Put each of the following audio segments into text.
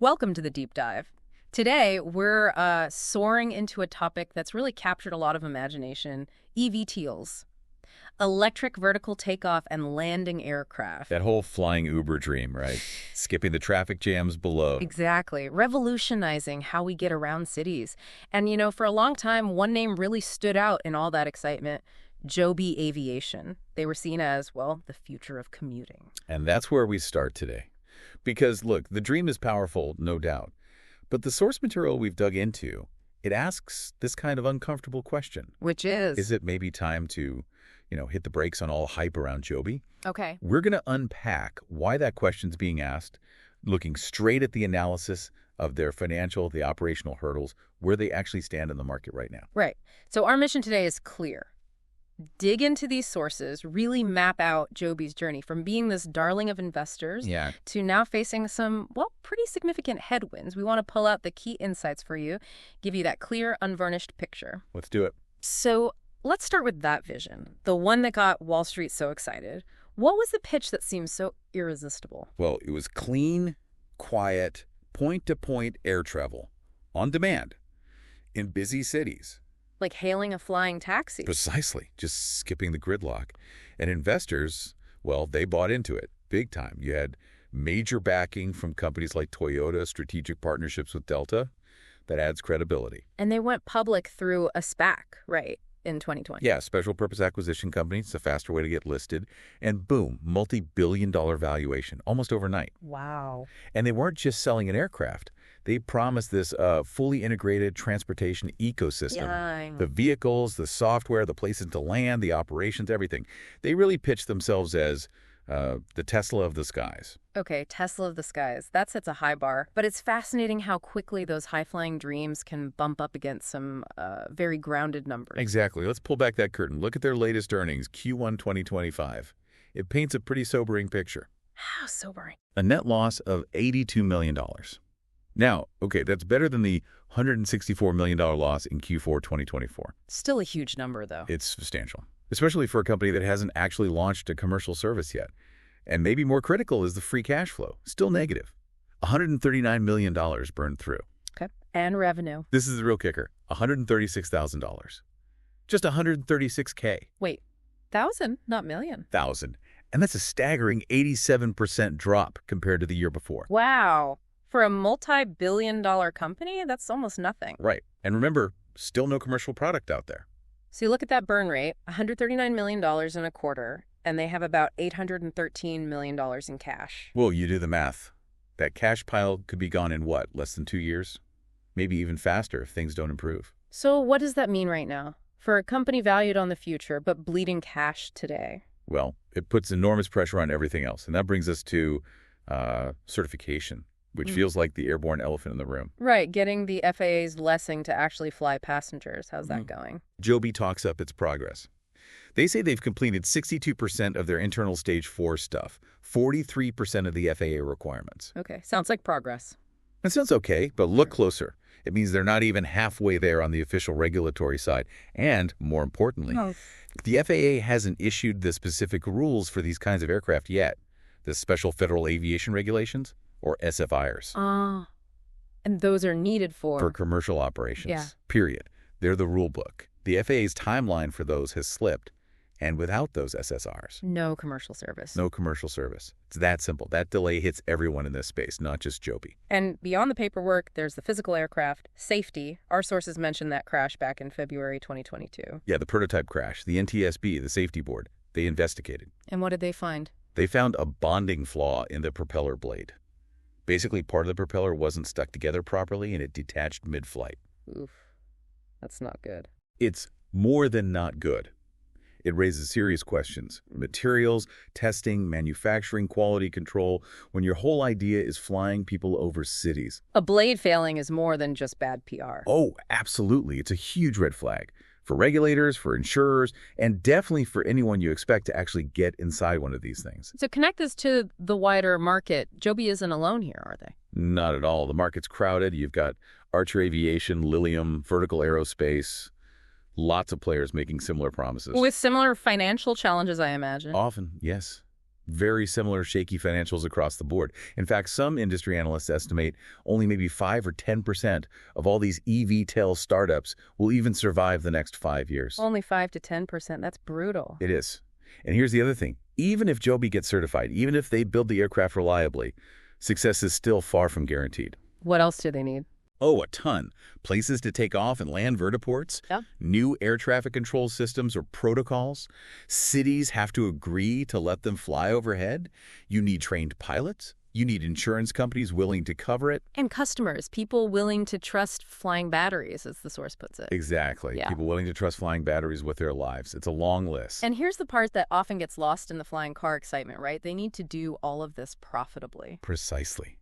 Welcome to the deep dive. Today, we're soaring into a topic that's really captured a lot of imagination, eVTOLs, electric vertical takeoff and landing aircraft. That whole flying Uber dream, right? Skipping the traffic jams below. Exactly, revolutionizing how we get around cities. And, for a long time, one name really stood out in all that excitement, Joby Aviation. They were seen as, well, the future of commuting. And that's where we start today. Because, look, the dream is powerful, no doubt. But the source material we've dug into, it asks this kind of uncomfortable question. Which is? Is it maybe time to, hit the brakes on all hype around Joby? Okay. We're going to unpack why that question's being asked, looking straight at the analysis of their financial, the operational hurdles, where they actually stand in the market right now. Right. So our mission today is clear. Dig into these sources, really map out Joby's journey from being this darling of investors to now facing some, pretty significant headwinds. We want to pull out the key insights for you, give you that clear, unvarnished picture. Let's do it. So let's start with that vision, the one that got Wall Street so excited. What was the pitch that seemed so irresistible? Well, it was clean, quiet, point-to-point air travel, on demand, in busy cities. Like hailing a flying taxi. Precisely, just skipping the gridlock. And investors, well, they bought into it big time. You had major backing from companies like Toyota, strategic partnerships with Delta. That adds credibility. And they went public through a SPAC, right, in 2020? Yeah, special purpose acquisition company. It's a faster way to get listed. And boom, multi-billion-dollar valuation, almost overnight. Wow. And they weren't just selling an aircraft. They promised this fully integrated transportation ecosystem. Yeah. The vehicles, the software, the places to land, the operations, everything. They really pitched themselves as the Tesla of the skies. Okay, Tesla of the skies. That sets a high bar. But it's fascinating how quickly those high-flying dreams can bump up against some very grounded numbers. Exactly. Let's pull back that curtain. Look at their latest earnings, Q1 2025. It paints a pretty sobering picture. How sobering. A net loss of $82 million. Now, okay, that's better than the $164 million loss in Q4 2024. Still a huge number, though. It's substantial, especially for a company that hasn't actually launched a commercial service yet. And maybe more critical is the free cash flow, still negative. $139 million burned through. Okay. And revenue. This is the real kicker, $136,000. Just $136K. Wait, 1,000, not million. 1,000. And that's a staggering 87% drop compared to the year before. Wow. For a multi-billion-dollar company, that's almost nothing. Right. And remember, still no commercial product out there. So you look at that burn rate, $139 million in a quarter, and they have about $813 million in cash. Well, you do the math. That cash pile could be gone in what, less than 2 years? Maybe even faster if things don't improve. So what does that mean right now? For a company valued on the future, but bleeding cash today? Well, it puts enormous pressure on everything else. And that brings us to certification, which feels like the airborne elephant in the room. Right, getting the FAA's blessing to actually fly passengers. How's that going? Joby talks up its progress. They say they've completed 62% of their internal Stage 4 stuff, 43% of the FAA requirements. Okay, sounds like progress. That sounds okay, but look closer. It means they're not even halfway there on the official regulatory side. And, more importantly, the FAA hasn't issued the specific rules for these kinds of aircraft yet, the Special Federal Aviation Regulations, or SFIRs. And those are needed for? For commercial operations, Yeah. Period. They're the rule book. The FAA's timeline for those has slipped, and without those SSRs. No commercial service. No commercial service. It's that simple. That delay hits everyone in this space, not just Joby. And beyond the paperwork, there's the physical aircraft, safety. Our sources mentioned that crash back in February 2022. Yeah, the prototype crash, the NTSB, the safety board, they investigated. And what did they find? They found a bonding flaw in the propeller blade. Basically, part of the propeller wasn't stuck together properly, and it detached mid-flight. Oof. That's not good. It's more than not good. It raises serious questions. Materials, testing, manufacturing, quality control, when your whole idea is flying people over cities. A blade failing is more than just bad PR. Oh, absolutely. It's a huge red flag. For regulators, for insurers, and definitely for anyone you expect to actually get inside one of these things. So connect this to the wider market. Joby isn't alone here, are they? Not at all. The market's crowded. You've got Archer Aviation, Lilium, Vertical Aerospace. Lots of players making similar promises. With similar financial challenges, I imagine. Often, yes. Very similar shaky financials across the board. In fact, some industry analysts estimate only maybe 5 or 10% of all these eVTOL startups will even survive the next 5 years. Only 5 to 10%. That's brutal. It is. And here's the other thing. Even if Joby gets certified, even if they build the aircraft reliably, success is still far from guaranteed. What else do they need? Oh, a ton. Places to take off and land vertiports, Yeah. new air traffic control systems or protocols. Cities have to agree to let them fly overhead. You need trained pilots. You need insurance companies willing to cover it. And customers, people willing to trust flying batteries, as the source puts it. Exactly. Yeah. People willing to trust flying batteries with their lives. It's a long list. And here's the part that often gets lost in the flying car excitement, right? They need to do all of this profitably. Precisely.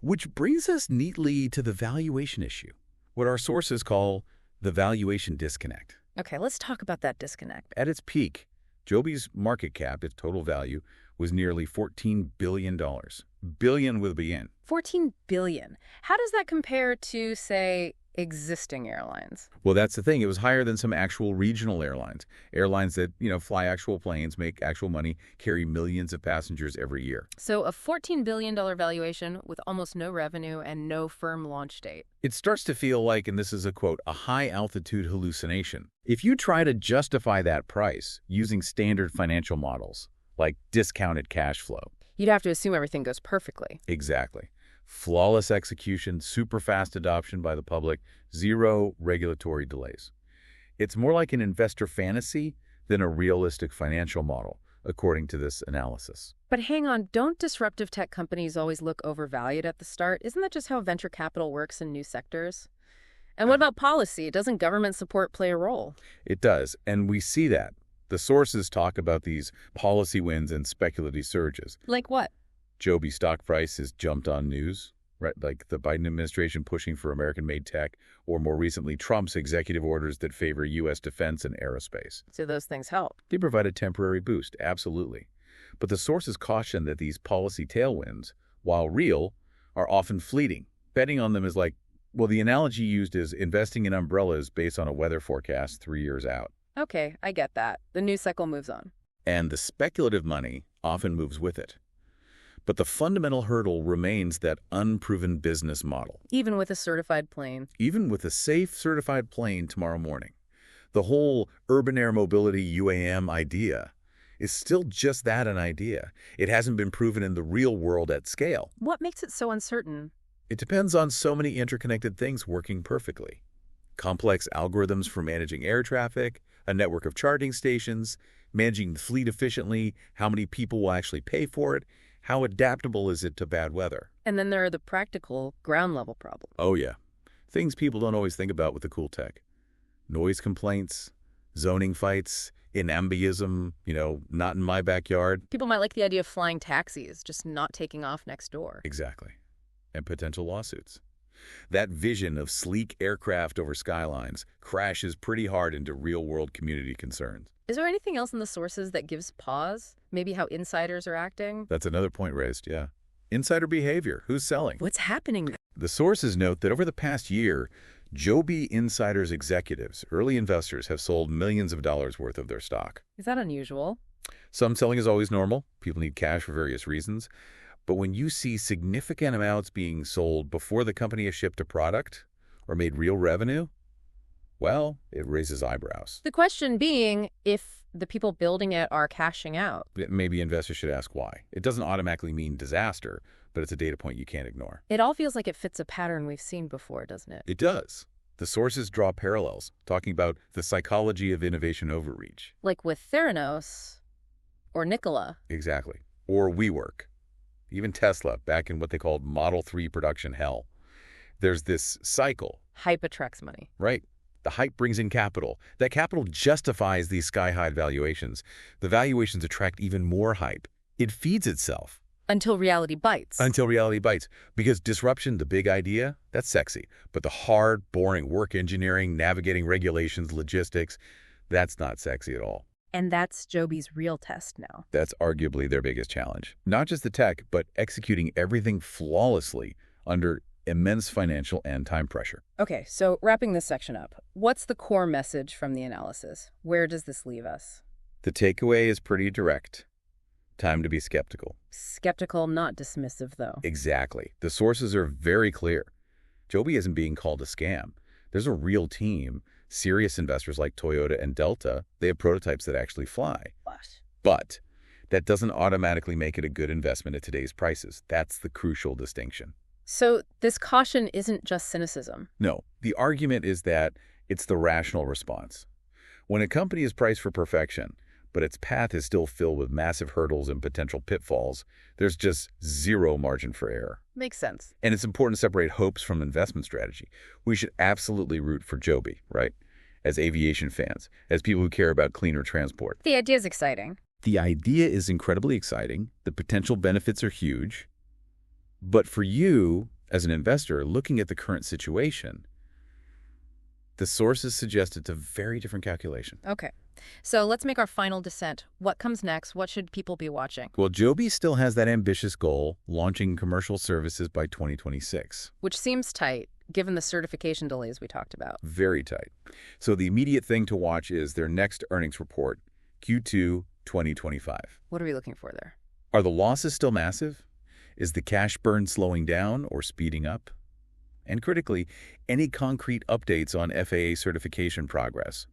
Which brings us neatly to the valuation issue, what our sources call the valuation disconnect. Okay, let's talk about that disconnect. At its peak, Joby's market cap, its total value, was nearly $14 billion. Billion with a B-N. 14 billion. How does that compare to, say, existing airlines? Well, that's the thing. It was higher than some actual regional airlines. Airlines that, fly actual planes, make actual money, carry millions of passengers every year. So a $14 billion valuation with almost no revenue and no firm launch date. It starts to feel like, and this is a quote, a high-altitude hallucination. If you try to justify that price using standard financial models, like discounted cash flow. You'd have to assume everything goes perfectly. Exactly. Flawless execution, super fast adoption by the public, zero regulatory delays. It's more like an investor fantasy than a realistic financial model, according to this analysis. But hang on, don't disruptive tech companies always look overvalued at the start? Isn't that just how venture capital works in new sectors? And what about policy? Doesn't government support play a role? It does, and we see that. The sources talk about these policy wins and speculative surges. Like what? Joby stock price has jumped on news, right? Like the Biden administration pushing for American-made tech, or more recently, Trump's executive orders that favor U.S. defense and aerospace. So those things help. They provide a temporary boost, absolutely. But the sources caution that these policy tailwinds, while real, are often fleeting. Betting on them is like, well, the analogy used is investing in umbrellas based on a weather forecast 3 years out. Okay, I get that. The news cycle moves on. And the speculative money often moves with it. But the fundamental hurdle remains that unproven business model. Even with a certified plane. Even with a safe, certified plane tomorrow morning. The whole urban air mobility UAM idea is still just that, an idea. It hasn't been proven in the real world at scale. What makes it so uncertain? It depends on so many interconnected things working perfectly. Complex algorithms for managing air traffic, a network of charging stations, managing the fleet efficiently, how many people will actually pay for it, how adaptable is it to bad weather. And then there are the practical, ground-level problems. Oh, yeah. Things people don't always think about with the cool tech. Noise complaints, zoning fights, NIMBYism, not in my backyard. People might like the idea of flying taxis, just not taking off next door. Exactly. And potential lawsuits. That vision of sleek aircraft over skylines crashes pretty hard into real-world community concerns. Is there anything else in the sources that gives pause? Maybe how insiders are acting? That's another point raised, yeah. Insider behavior. Who's selling? What's happening? The sources note that over the past year, Joby Insiders executives, early investors, have sold millions of dollars worth of their stock. Is that unusual? Some selling is always normal. People need cash for various reasons. But when you see significant amounts being sold before the company has shipped a product or made real revenue, well, it raises eyebrows. The question being if the people building it are cashing out. Maybe investors should ask why. It doesn't automatically mean disaster, but it's a data point you can't ignore. It all feels like it fits a pattern we've seen before, doesn't it? It does. The sources draw parallels, talking about the psychology of innovation overreach. Like with Theranos or Nikola. Exactly. Or WeWork. Even Tesla, back in what they called Model 3 production hell. There's this cycle. Hype attracts money. Right. The hype brings in capital. That capital justifies these sky-high valuations. The valuations attract even more hype. It feeds itself. Until reality bites. Until reality bites. Because disruption, the big idea, that's sexy. But the hard, boring work engineering, navigating regulations, logistics, that's not sexy at all. And that's Joby's real test now. That's arguably their biggest challenge. Not just the tech, but executing everything flawlessly under immense financial and time pressure. Okay, so wrapping this section up, what's the core message from the analysis? Where does this leave us? The takeaway is pretty direct. Time to be skeptical. Skeptical, not dismissive, though. Exactly. The sources are very clear. Joby isn't being called a scam. There's a real team, serious investors like Toyota and Delta. They have prototypes that actually fly. But that doesn't automatically make it a good investment at today's prices. That's the crucial distinction. So this caution isn't just cynicism. No, the argument is that it's the rational response. When a company is priced for perfection, but its path is still filled with massive hurdles and potential pitfalls, there's just zero margin for error. Makes sense. And it's important to separate hopes from investment strategy. We should absolutely root for Joby, right? As aviation fans, as people who care about cleaner transport. The idea is exciting. The idea is incredibly exciting. The potential benefits are huge. But for you, as an investor, looking at the current situation, the sources suggest it's a very different calculation. Okay. So let's make our final descent. What comes next? What should people be watching? Well, Joby still has that ambitious goal, launching commercial services by 2026. Which seems tight, given the certification delays we talked about. Very tight. So the immediate thing to watch is their next earnings report, Q2 2025. What are we looking for there? Are the losses still massive? Is the cash burn slowing down or speeding up? And critically, any concrete updates on FAA certification progress,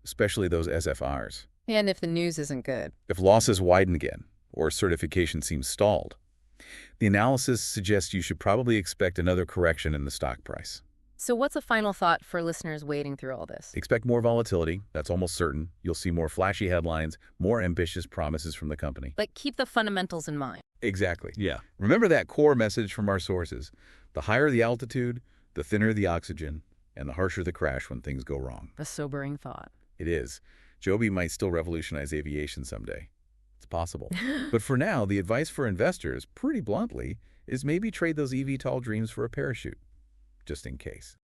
especially those SFRs. And if the news isn't good. If losses widen again, or certification seems stalled, the analysis suggests you should probably expect another correction in the stock price. So what's a final thought for listeners wading through all this? Expect more volatility. That's almost certain. You'll see more flashy headlines, more ambitious promises from the company. But keep the fundamentals in mind. Exactly. Yeah. Remember that core message from our sources. The higher the altitude, the thinner the oxygen, and the harsher the crash when things go wrong. A sobering thought. It is. Joby might still revolutionize aviation someday. It's possible. But for now, the advice for investors, pretty bluntly, is maybe trade those eVTOL dreams for a parachute, just in case.